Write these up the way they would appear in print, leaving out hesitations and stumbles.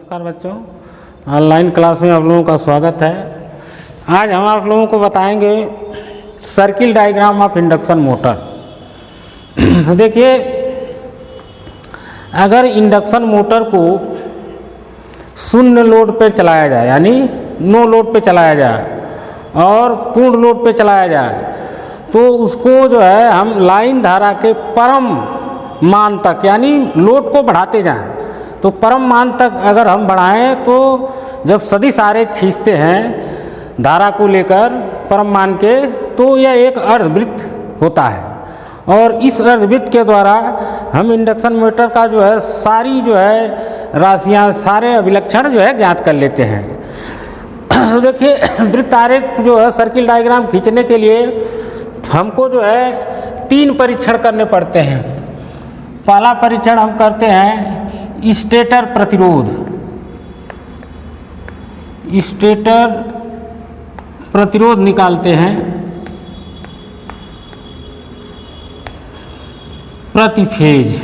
नमस्कार बच्चों, online class में आप लोगों का स्वागत है। आज हम आप लोगों को बताएंगे circle diagram of induction motor. तो देखिए, अगर इंडक्शन मोटर को शून्य लोड पे चलाया जाए यानी नो लोड पे चलाया जाए और पूर्ण लोड पे चलाया जाए तो उसको जो है हम लाइन धारा के परम मान तक यानी लोड को बढ़ाते जाएं। तो परम मान तक अगर हम बढ़ाएं तो जब सदिश आरेख खींचते हैं धारा को लेकर परम मान के, तो यह एक अर्धवृत्त होता है और इस अर्धवृत्त के द्वारा हम इंडक्शन मोटर का जो है सारी जो है राशियां, सारे अभिलक्षण जो है ज्ञात कर लेते हैं। तो देखिए, वृत्त आरेख जो है सर्किल डायग्राम खींचने के लिए हमको जो है 3 परीक्षण करने पड़ते हैं। पहला परीक्षण हम करते हैं स्टेटर प्रतिरोध। स्टेटर प्रतिरोध निकालते हैं प्रति फेज।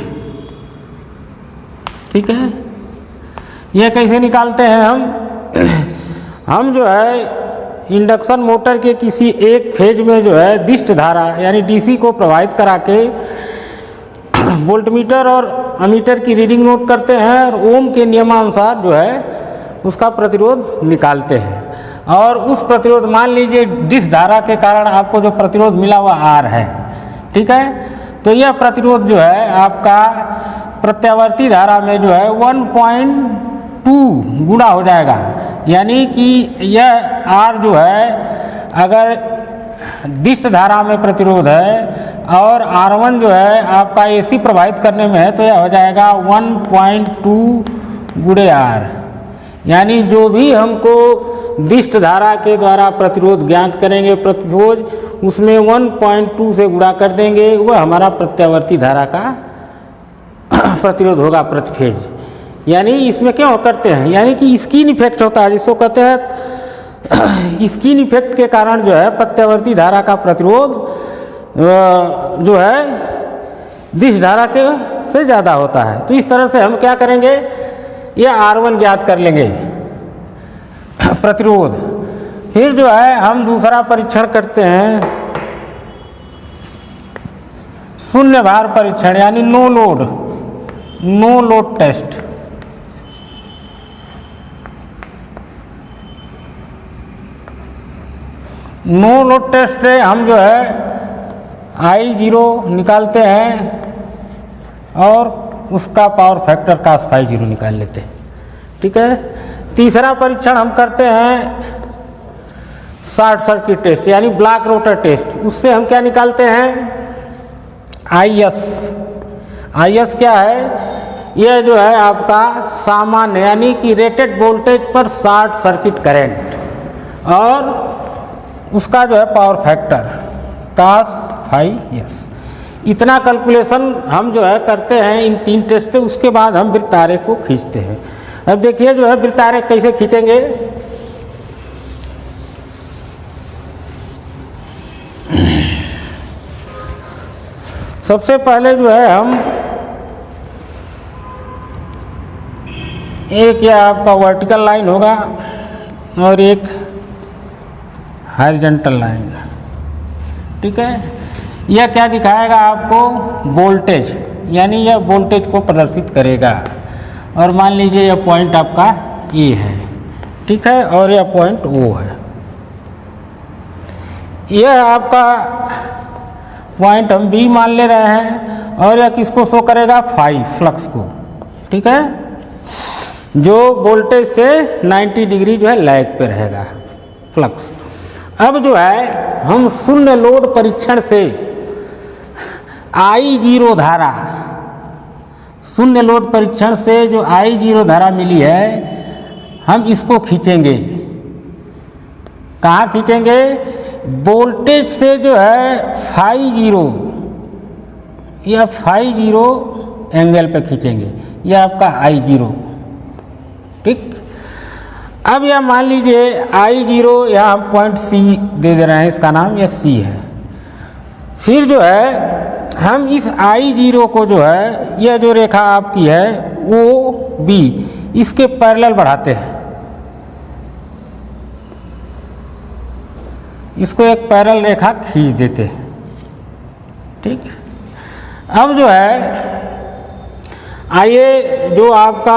ठीक है, यह कैसे निकालते हैं हम जो है इंडक्शन मोटर के किसी एक फेज में जो है दिष्ट धारा यानी डीसी को प्रवाहित करा के वोल्टमीटर और अमीटर की रीडिंग नोट करते हैं और ओम के नियमानुसार जो है उसका प्रतिरोध निकालते हैं। और उस प्रतिरोध, मान लीजिए डिस धारा के कारण आपको जो प्रतिरोध मिला वह आर है। ठीक है, तो यह प्रतिरोध जो है आपका प्रत्यावर्ती धारा में जो है 1.2 गुणा हो जाएगा। यानी कि यह आर जो है अगर दिष्ट धारा में प्रतिरोध है और R1 जो है आपका AC प्रवाहित करने में है तो यह हो जाएगा 1.2 गुणे R। यानी जो भी हमको दिष्ट धारा के द्वारा प्रतिरोध ज्ञात करेंगे प्रतिरोध, उसमें 1.2 से गुणा कर देंगे, वह हमारा प्रत्यावर्ती धारा का प्रतिरोध होगा प्रति फेज। यानी इसमें क्यों करते हैं, यानी कि स्किन इफेक्ट होता है जिसको कहते हैं। स्किन इफेक्ट के कारण जो है प्रत्यावर्ती धारा का प्रतिरोध जो है दिष्ट धारा के से ज़्यादा होता है। तो इस तरह से हम क्या करेंगे, यह R1 ज्ञात कर लेंगे प्रतिरोध। फिर जो है हम दूसरा परीक्षण करते हैं शून्य भार परीक्षण यानी no load test. No load test से हम जो है I0 निकालते हैं और उसका पावर फैक्टर cos phi 0 निकाल लेते हैं। ठीक है, तीसरा परीक्षण हम करते हैं शॉर्ट सर्किट टेस्ट यानी ब्लॉक रोटर टेस्ट। उससे हम क्या निकालते हैं IS क्या है, यह जो है आपका सामान्य यानी कि रेटेड वोल्टेज पर शॉर्ट सर्किट करंट और उसका जो है power factor cos phi S। इतना कैलकुलेशन हम जो है करते हैं इन 3 टेस्ट से। उसके बाद हम वृत्त आरेख को खींचते हैं। अब देखिए जो है वृत्त आरेख कैसे खींचेंगे। सबसे पहले जो है हम एक या आपका वर्टिकल लाइन होगा और एक हॉरिजॉन्टल लाइन। ठीक है, यह क्या दिखाएगा आपको, वोल्टेज, यानी यह वोल्टेज को प्रदर्शित करेगा। और मान लीजिए यह पॉइंट आपका ए है। ठीक है, और यह पॉइंट ओ है। यह आपका पॉइंट हम बी मान ले रहे हैं और यह किसको शो करेगा, फाई फ्लक्स को। ठीक है, जो वोल्टेज से 90 डिग्री जो है लैग पे रहेगा फ्लक्स। अब जो है हम शून्य लोड परीक्षण से I0 धारा, शून्य लोड परीक्षण से जो I0 धारा मिली है हम इसको खींचेंगे। कहाँ खींचेंगे, वोल्टेज से जो है phi 0 या phi 0 एंगल पे खींचेंगे। यह आपका I0। ठीक, अब यह मान लीजिए I0 यहाँ पॉइंट C दे रहे हैं, इसका नाम यह C है। फिर जो है हम इस I0 को जो है, यह जो रेखा आपकी है OB, इसके पैरेलल बढ़ाते हैं, इसको एक पैरेलल रेखा खींच देते हैं। ठीक, अब जो है आइए जो आपका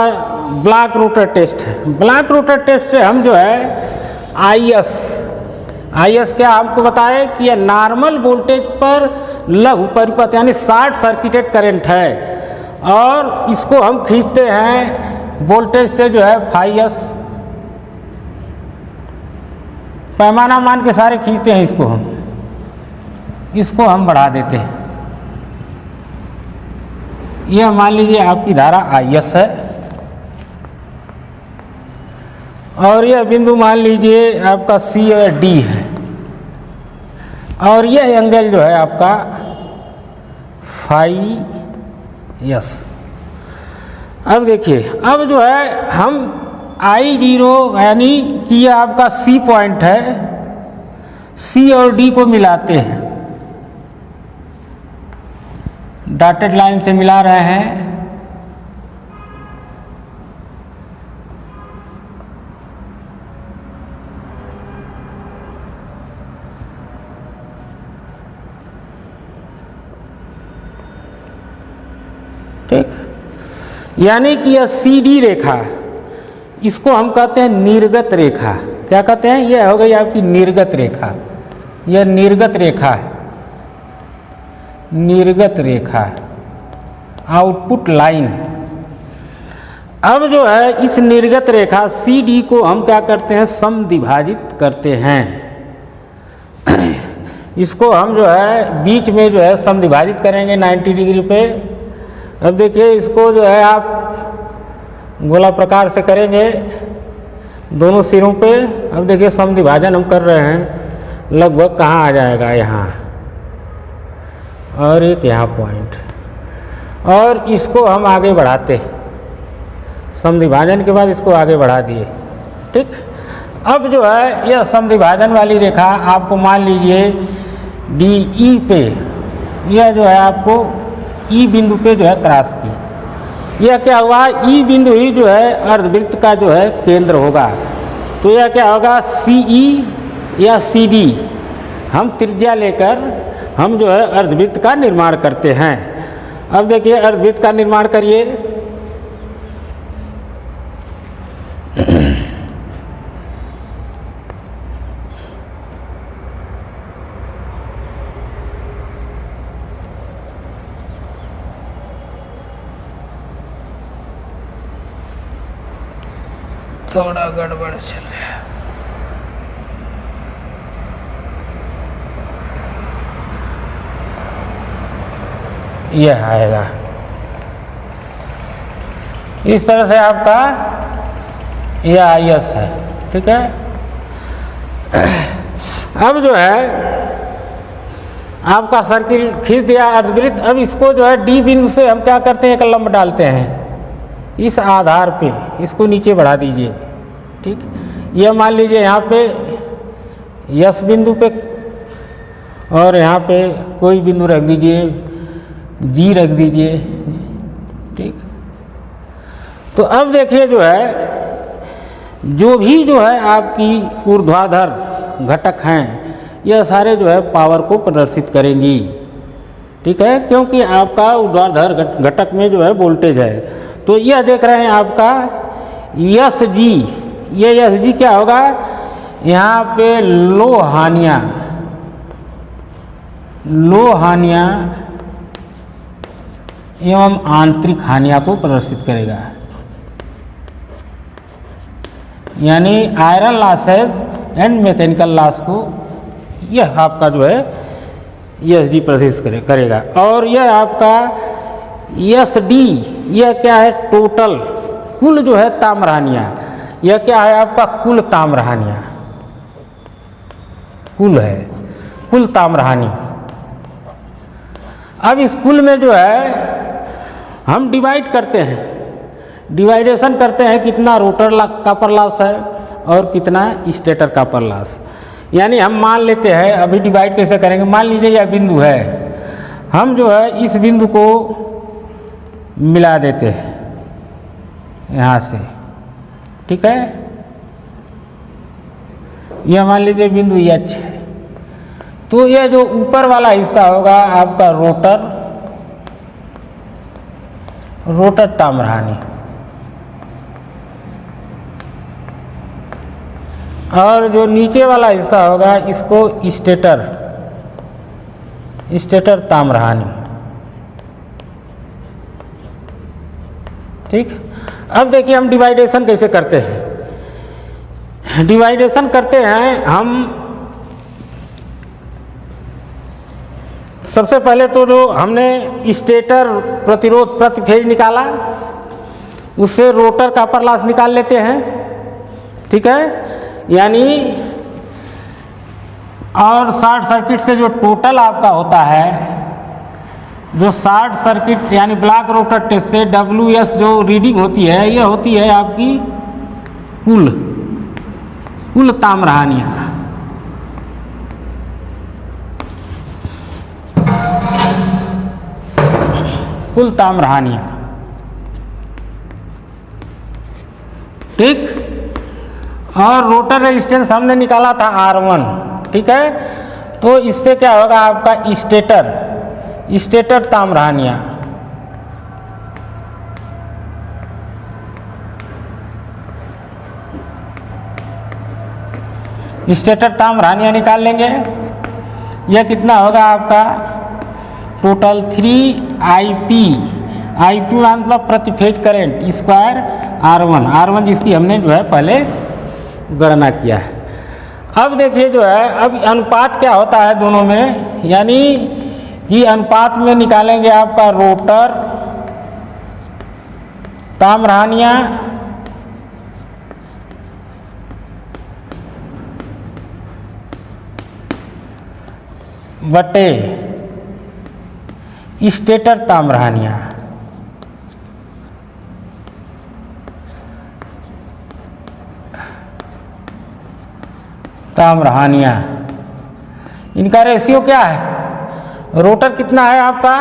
ब्लॉक रोटर टेस्ट है, ब्लॉक रोटर टेस्ट से हम जो है आईएस क्या आपको बताए कि यह नॉर्मल वोल्टेज पर लघु परिपथ यानी शॉर्ट सर्किटेड करंट है, और इसको हम खींचते हैं वोल्टेज से जो है फाइएस, पैमाना मान के सारे खींचते हैं, इसको हम बढ़ा देते हैं। यह मान लीजिए आपकी धारा आईएस है, और यह बिंदु मान लीजिए आपका सी और डी है, और यह एंगल जो है आपका फाई एस। अब देखिए, अब जो है हम I0 यानी कि यह आपका सी पॉइंट है, सी और डी को मिलाते हैं, डॉटेड लाइन से मिला रहे हैं। ठीक, यानी कि यह सी डी रेखा, इसको हम कहते हैं निर्गत रेखा। क्या कहते हैं? यह हो गई आपकी निर्गत रेखा, यह निर्गत रेखा है, निर्गत रेखा, आउटपुट लाइन। अब जो है इस निर्गत रेखा सी डी को हम क्या करते हैं? समद्विभाजित करते हैं। इसको हम जो है बीच में जो है समद्विभाजित करेंगे 90 डिग्री पे। अब देखिए, इसको जो है आप गोला प्रकार से करेंगे दोनों सिरों पे। अब देखिए समद्विभाजन हम कर रहे हैं, लगभग कहाँ आ जाएगा? यहाँ, और एक यहाँ पॉइंट, और इसको हम आगे बढ़ाते, समद्विभाजन के बाद इसको आगे बढ़ा दिए। ठीक, अब जो है यह समद्विभाजन वाली रेखा आपको मान लीजिए डी ई पे, यह जो है आपको ई बिंदु पे जो है क्रॉस की। यह क्या हुआ? ई बिंदु ही जो है अर्धवृत्त का जो है केंद्र होगा। तो यह क्या होगा? सी ई या सी डी, हम त्रिज्या लेकर हम जो है अर्धवृत्त का निर्माण करते हैं। अब देखिए अर्धवृत्त का निर्माण करिए। थोड़ा गड़बड़ चल रहा, यह आएगा इस तरह से आपका यह आईएस है। ठीक है, अब जो है आपका सर्किल खींच दिया अर्धवृत्त। अब इसको जो है डी बिंदु से हम क्या करते हैं? एक लंब डालते हैं इस आधार पे, इसको नीचे बढ़ा दीजिए। ठीक, यह मान लीजिए यहाँ पे यस बिंदु पे, और यहाँ पे कोई बिंदु रख दीजिए, जी रख दीजिए। ठीक, तो अब देखिए जो है जो भी जो है आपकी ऊर्ध्वाधर घटक हैं, यह सारे जो है पावर को प्रदर्शित करेंगी। ठीक है, क्योंकि आपका ऊर्ध्वाधर घटक में जो है वोल्टेज है। तो यह देख रहे हैं आपका यस जी, ये यस जी क्या होगा? यहाँ पे लो हानियाँ एवं आंतरिक हानियाँ को प्रदर्शित करेगा, यानी iron losses and mechanical loss को यह आपका जो है यस जी प्रदर्शित करेगा। और यह आपका यस डी, यह क्या है? टोटल कुल जो है ताम्रहानियाँ, यह क्या है? आपका कुल ताम्रहानियाँ, कुल है, कुल ताम्रहानि। अब इस कुल में जो है हम डिवाइड करते हैं, डिवाइडेशन करते हैं कितना रोटर कॉपर लॉस है और कितना स्टेटर कॉपर लॉस। यानी हम मान लेते हैं, अभी डिवाइड कैसे करेंगे? मान लीजिए यह बिंदु है, हम जो है इस बिंदु को मिला देते हैं यहाँ से, ठीक है, यह मान लीजिए बिंदु एच है। तो यह जो ऊपर वाला हिस्सा होगा आपका रोटर ताम्रहानी, और जो नीचे वाला हिस्सा होगा इसको स्टेटर ताम्रहानी। ठीक, अब देखिए हम डिवाइडेशन कैसे करते हैं। डिवाइडेशन करते हैं हम सबसे पहले तो जो हमने स्टेटर प्रतिरोध प्रति फेज निकाला, उससे रोटर कॉपर लॉस निकाल लेते हैं। ठीक है, यानी और शॉर्ट सर्किट से जो टोटल आपका होता है, जो शॉर्ट सर्किट यानी ब्लॉक रोटर टेस्ट से WS जो रीडिंग होती है, यह होती है आपकी कुल ताम्रहानियाँ। कुल ताम्रहानियाँ, ठीक। और रोटर रेजिस्टेंस हमने निकाला था R1, ठीक है। तो इससे क्या होगा आपका स्टेटर ताम्रहानियाँ। स्टेटर ताम्रहानियाँ निकाल लेंगे। यह कितना होगा आपका टोटल 3IP मतलब प्रति फेज करंट स्क्वायर R1 जिसकी हमने जो है पहले गणना किया है। अब देखिए जो है अब अनुपात क्या होता है दोनों में, यानी कि अनुपात में निकालेंगे आपका रोटर ताम्रहानियाँ बटे स्टेटर ताम्रहानियाँ। इनका रेशियो क्या है? रोटर कितना है आपका,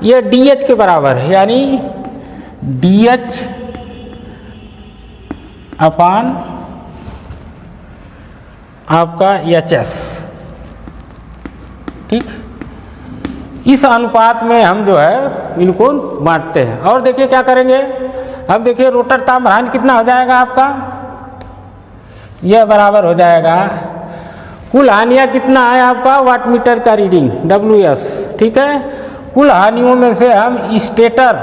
ये DH के बराबर है, यानी DH अपान आपका HS। ठीक, इस अनुपात में हम जो है इनको बांटते हैं। और देखिए क्या करेंगे, अब देखिए रोटर ताम्रहानी कितना हो जाएगा आपका, यह बराबर हो जाएगा कुल हानियाँ कितना है आपका वाटमीटर का रीडिंग WS। ठीक है, कुल हानियों में से हम स्टेटर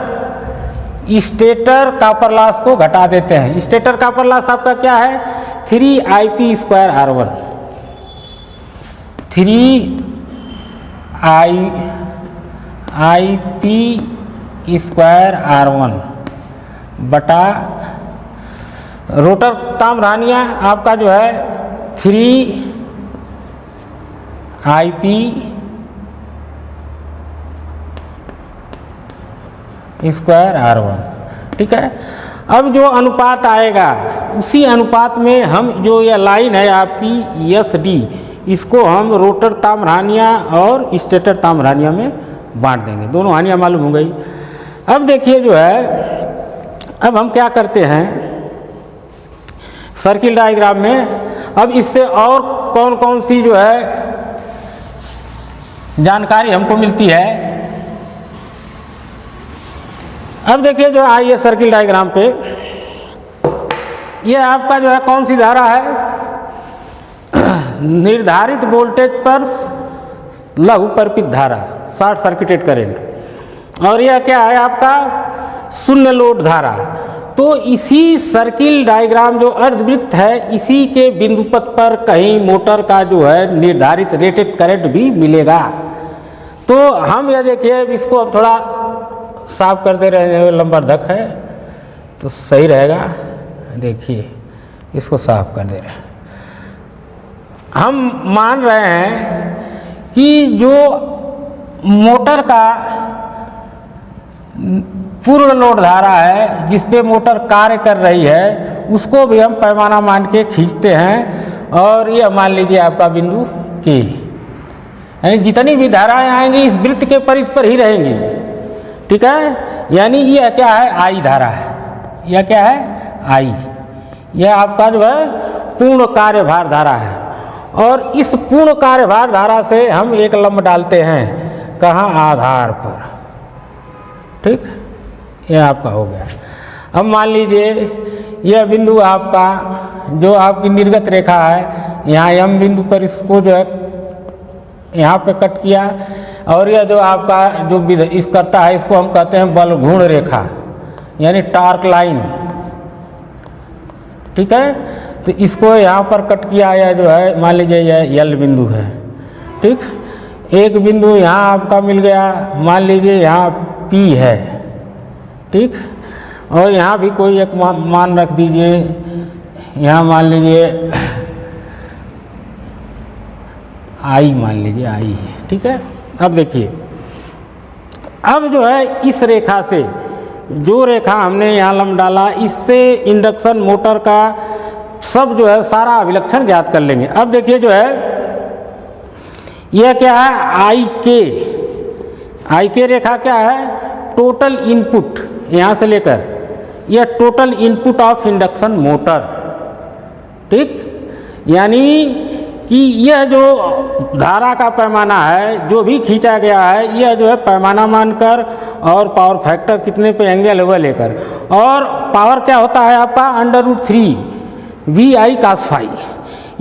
कॉपर लॉस को घटा देते हैं। स्टेटर कॉपर लॉस आपका क्या है 3IP square R1, 3IP square R1 बटा रोटर ताम्रहानियाँ आपका जो है 3IP स्क्वायर R1। ठीक है, अब जो अनुपात आएगा उसी अनुपात में हम जो यह लाइन है आपकी SD, इसको हम रोटर ताम्रहानियाँ और स्टेटर ताम्रहानियाँ में बांट देंगे। दोनों हानियाँ मालूम हो गई। अब देखिए जो है अब हम क्या करते हैं सर्किल डायग्राम में, अब इससे और कौन कौन सी जो है जानकारी हमको मिलती है। अब देखिए जो आइए सर्किल डायग्राम पे, ये आपका जो है कौन सी धारा है, निर्धारित वोल्टेज पर लघु परिपथ धारा शॉर्ट सर्किटेड करंट, और यह क्या है आपका शून्य लोड धारा। तो इसी सर्किल डायग्राम जो अर्धवृत्त है, इसी के बिंदु पथ पर कहीं मोटर का जो है निर्धारित रेटेड करंट भी मिलेगा। तो हम यह देखिए इसको अब थोड़ा साफ कर दे रहे हैं, लंबरधक है तो सही रहेगा। देखिए इसको साफ कर दे रहे हैं। हम मान रहे हैं कि जो मोटर का पूर्ण लोड धारा है जिस पे मोटर कार्य कर रही है, उसको भी हम पैमाना मान के खींचते हैं, और यह मान लीजिए आपका बिंदु K, यानी जितनी भी धाराएं आएंगी इस वृत्त के परिधि पर ही रहेंगी। ठीक है, यानी यह क्या है I धारा है, यह क्या है I, यह आपका जो है पूर्ण कार्यभार धारा है। और इस पूर्ण कार्यभार धारा से हम एक लंब डालते हैं कहाँ, आधार पर। ठीक, यह आपका हो गया। अब मान लीजिए यह बिंदु आपका जो आपकी निर्गत रेखा है, यहाँ एम बिंदु पर इसको जो है यहाँ पे कट किया, और यह जो आपका जो इस करता है इसको हम कहते हैं बल घूर्ण रेखा, यानी टार्क लाइन। ठीक है, तो इसको यहाँ पर कट किया, यह जो है मान लीजिए यह एल बिंदु है। ठीक, एक बिंदु यहाँ आपका मिल गया, मान लीजिए यहाँ पी है। ठीक, और यहाँ भी कोई एक मान रख दीजिए, यहाँ मान लीजिए आई, मान लीजिए आई है। ठीक है, अब देखिए, अब जो है इस रेखा से जो रेखा हमने यहाँ लंब डाला, इससे इंडक्शन मोटर का सब जो है सारा अभिलक्षण ज्ञात कर लेंगे। अब देखिए जो है यह क्या है, आई के रेखा क्या है, टोटल इनपुट, यहाँ से लेकर यह total input of induction motor. ठीक, यानी कि यह जो धारा का पैमाना है जो भी खींचा गया है, यह जो है पैमाना मानकर और पावर फैक्टर कितने पे एंगल है वह लेकर, और पावर क्या होता है आपका √3 VI cos फाई।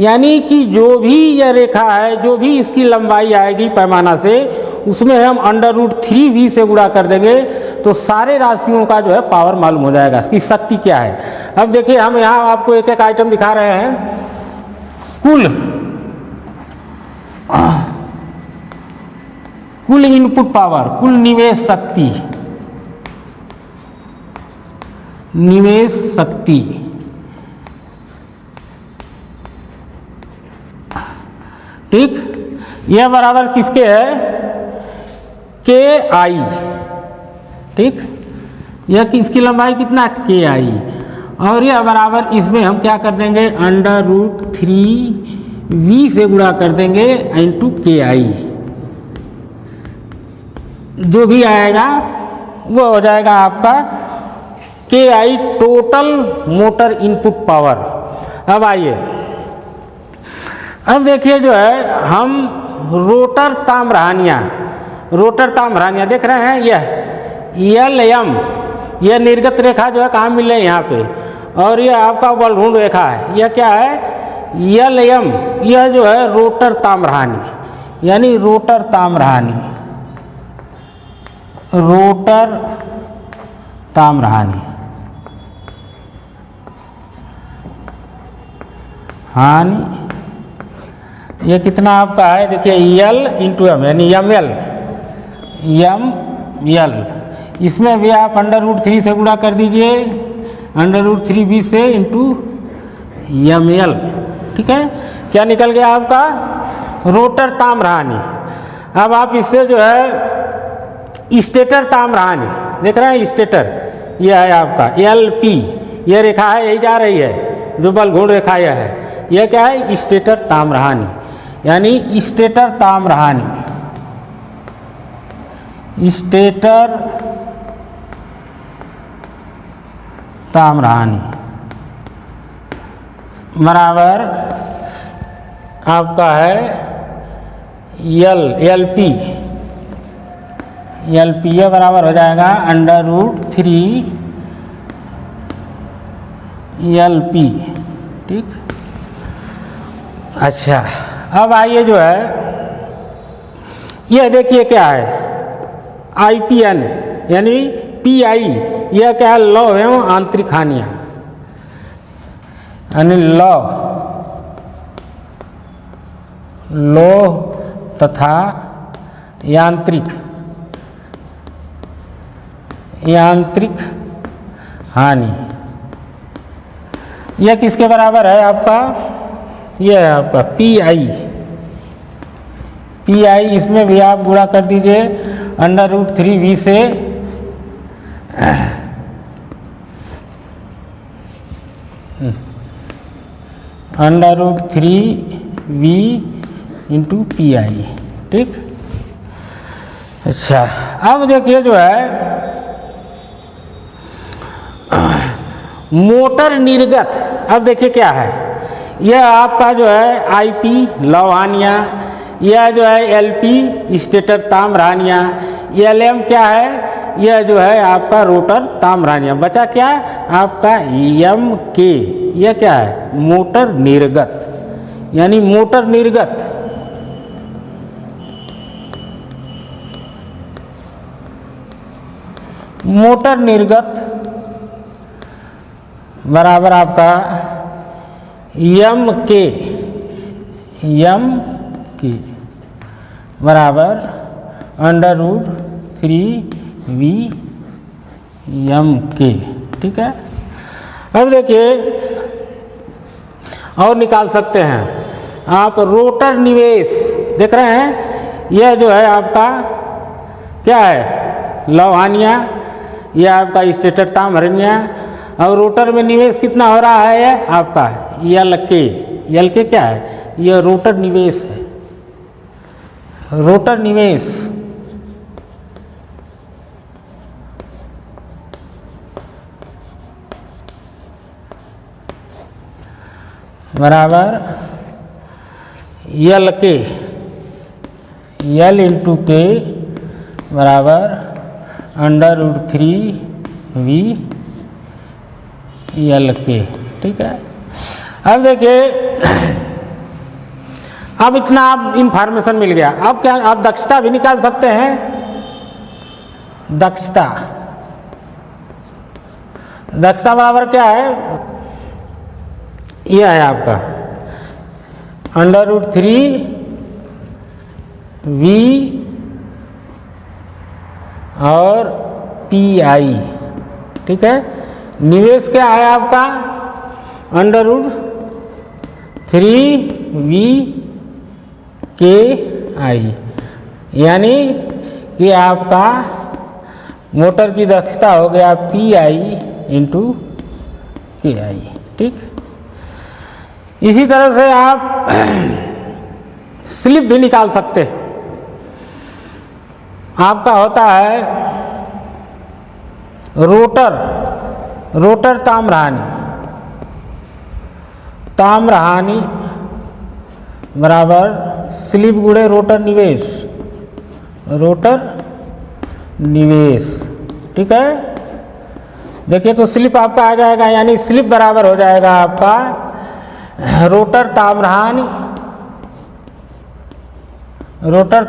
यानी कि जो भी यह रेखा है, जो भी इसकी लंबाई आएगी पैमाना से, उसमें हम √3V से गुणा कर देंगे तो सारे राशियों का जो है पावर मालूम हो जाएगा कि शक्ति क्या है। अब देखिए हम यहाँ आपको एक एक आइटम दिखा रहे हैं। कुल इनपुट पावर, कुल निवेश शक्ति, ठीक, यह बराबर किसके है, KI। ठीक, यह किसकी लंबाई कितना, KI, और यह बराबर इसमें हम क्या कर देंगे √3V से गुणा कर देंगे इंटू KI। जो भी आएगा वो हो जाएगा आपका KI total motor input power. अब आइए, अब देखिए जो है हम रोटर ताम्रहानियाँ देख रहे हैं। यह LM, यह निर्गत रेखा जो है कहाँ मिल रही है, यहाँ पे, और यह आपका बलघूर्ण रेखा है। यह क्या है, LM, यह जो है रोटर ताम्रहानी, यानी रोटर ताम्रहानी यह कितना आपका है, देखिए L × M, यानी ML। इसमें भी आप √3 से गुणा कर दीजिए, √3V से इंटू ML। ठीक है, क्या निकल गया आपका, रोटर ताम्रहानी। अब आप इससे जो है स्टेटर ताम्रहानी देख रहे हैं, स्टेटर यह है आपका LP, यह रेखा है यही जा रही है, जो बलघूर्ण रेखा यह है, यह क्या है, स्टेटर ताम्रहानी, यानी स्टेटर ताम्रहानी बराबर आपका है LP, यह बराबर हो जाएगा √3LP। ठीक, अच्छा, अब आइए जो है यह देखिए क्या है, IPN यानी PI, यह क्या है, लौह एवं आंतरिक हानियाँ, यानी लौह तथा यांत्रिक हानि। यह किसके बराबर है आपका, यह है आपका PI। इसमें भी आप गुणा कर दीजिए √3V से √3V इंटू PI। ठीक, अच्छा, अब देखिए जो है मोटर निर्गत, अब देखिए क्या है, यह आपका जो है आईपी लौहानिया, यह जो है एलपी स्टेटर ताम्रानिया, एलएम क्या है, यह जो है आपका रोटर ताम्रानिया। बचा क्या आपका एम के, यह क्या है मोटर निर्गत, यानी मोटर निर्गत। मोटर निर्गत बराबर आपका एम के बराबर √3V के। ठीक है, अब देखिए और निकाल सकते हैं आप रोटर निवेश, देख रहे हैं यह जो है आपका क्या है लौहानिया, यह आपका स्टेटर ताम्रानिया, और रोटर में निवेश कितना हो रहा है यह आपका एल के क्या है, यह रोटर निवेश है, रोटर निवेश बराबर एल के, एल इंटू के बराबर √3V एल के। ठीक है, अब देखिए अब इतना आप इंफॉर्मेशन मिल गया, अब क्या आप दक्षता भी निकाल सकते हैं। दक्षता बराबर क्या है, यह है आपका √3V और PI। ठीक है, निवेश क्या है आपका √3V के आई, यानी कि आपका मोटर की दक्षता हो गया PI इंटू KI। ठीक, इसी तरह से आप स्लिप भी निकाल सकते हैं। आपका होता है रोटर ताम्राहानि बराबर स्लिप गुणे रोटर निवेश। ठीक है, देखिए तो स्लिप आपका आ जाएगा, यानी स्लिप बराबर हो जाएगा आपका रोटर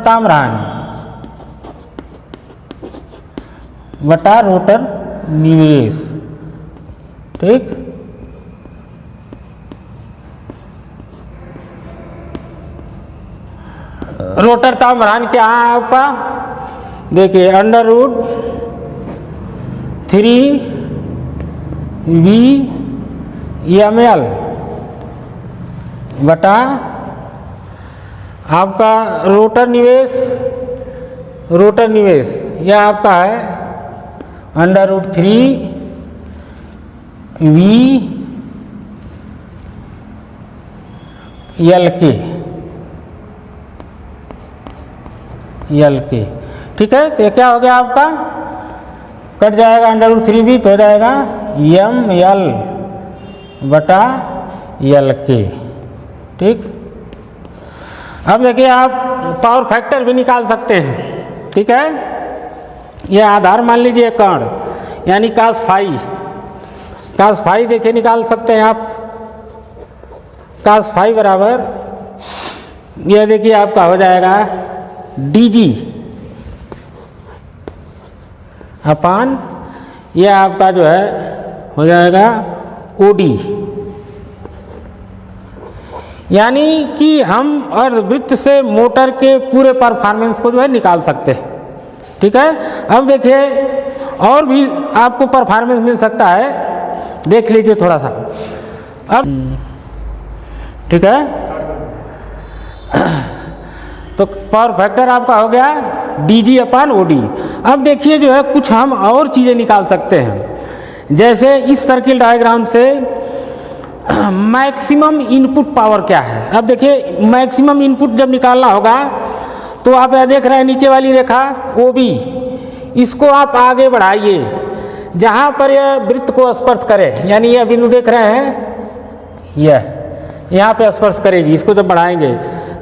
ताम्राहानि बटा रोटर निवेश। ठीक, रोटर ताम्राहानि क्या है आपका, देखिए √3VML बटा आपका रोटर निवेश यह आपका है √3VL के। ठीक है, तो ये क्या हो गया आपका, कट जाएगा √3V तो हो जाएगा ML बटा L के। ठीक, अब देखिए आप पावर फैक्टर भी निकाल सकते हैं। ठीक है, यह आधार मान लीजिए कर्ण, यानी cos फाई देखिए निकाल सकते हैं आप। cos फाई बराबर यह देखिए आपका हो जाएगा DG अपान यह आपका जो है हो जाएगा OD, यानी कि हम अर्धवृत्त से मोटर के पूरे परफॉर्मेंस को जो है निकाल सकते हैं। ठीक है, अब देखिए और भी आपको परफॉर्मेंस मिल सकता है, देख लीजिए थोड़ा सा अब। ठीक है, तो पावर फैक्टर आपका हो गया DG अपान OD। अब देखिए जो है कुछ हम और चीज़ें निकाल सकते हैं, जैसे इस सर्किल डायग्राम से मैक्सिमम इनपुट पावर क्या है। अब देखिए मैक्सिमम इनपुट जब निकालना होगा तो आप यह देख रहे हैं नीचे वाली रेखा OB, इसको आप आगे बढ़ाइए, जहाँ पर यह वृत्त को स्पर्श करे, यानी यह बिंदु देख रहे हैं, यह यहाँ पे स्पर्श करेगी, इसको जब बढ़ाएंगे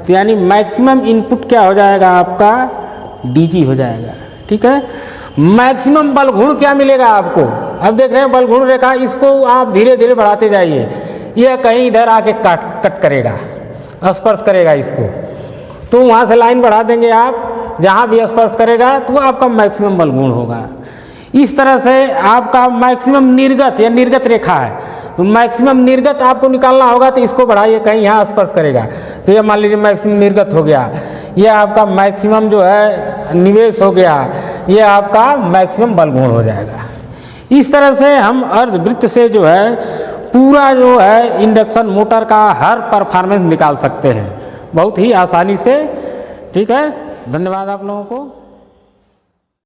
तो यानी मैक्सिमम इनपुट क्या हो जाएगा आपका, डीजी हो जाएगा। ठीक है, मैक्सिमम बल गुण क्या मिलेगा आपको, अब देख रहे हैं बल गुण रेखा, इसको आप धीरे धीरे बढ़ाते जाइए, यह कहीं इधर आके कट करेगा, स्पर्श करेगा इसको, तो वहाँ से लाइन बढ़ा देंगे आप, जहाँ भी स्पर्श करेगा तो आपका मैक्सिमम बल गुण होगा। इस तरह से आपका मैक्सिमम निर्गत, या निर्गत रेखा है, तो मैक्सिमम निर्गत आपको निकालना होगा, तो इसको बढ़ाइए, कहीं यहाँ स्पर्श करेगा, तो ये मान लीजिए मैक्सिमम निर्गत हो गया, ये आपका मैक्सिमम जो है निवेश हो गया, ये आपका मैक्सिमम बल गुण हो जाएगा। इस तरह से हम अर्धवृत्त से जो है पूरा जो है इंडक्शन मोटर का हर परफॉर्मेंस निकाल सकते हैं बहुत ही आसानी से। ठीक है, धन्यवाद आप लोगों को।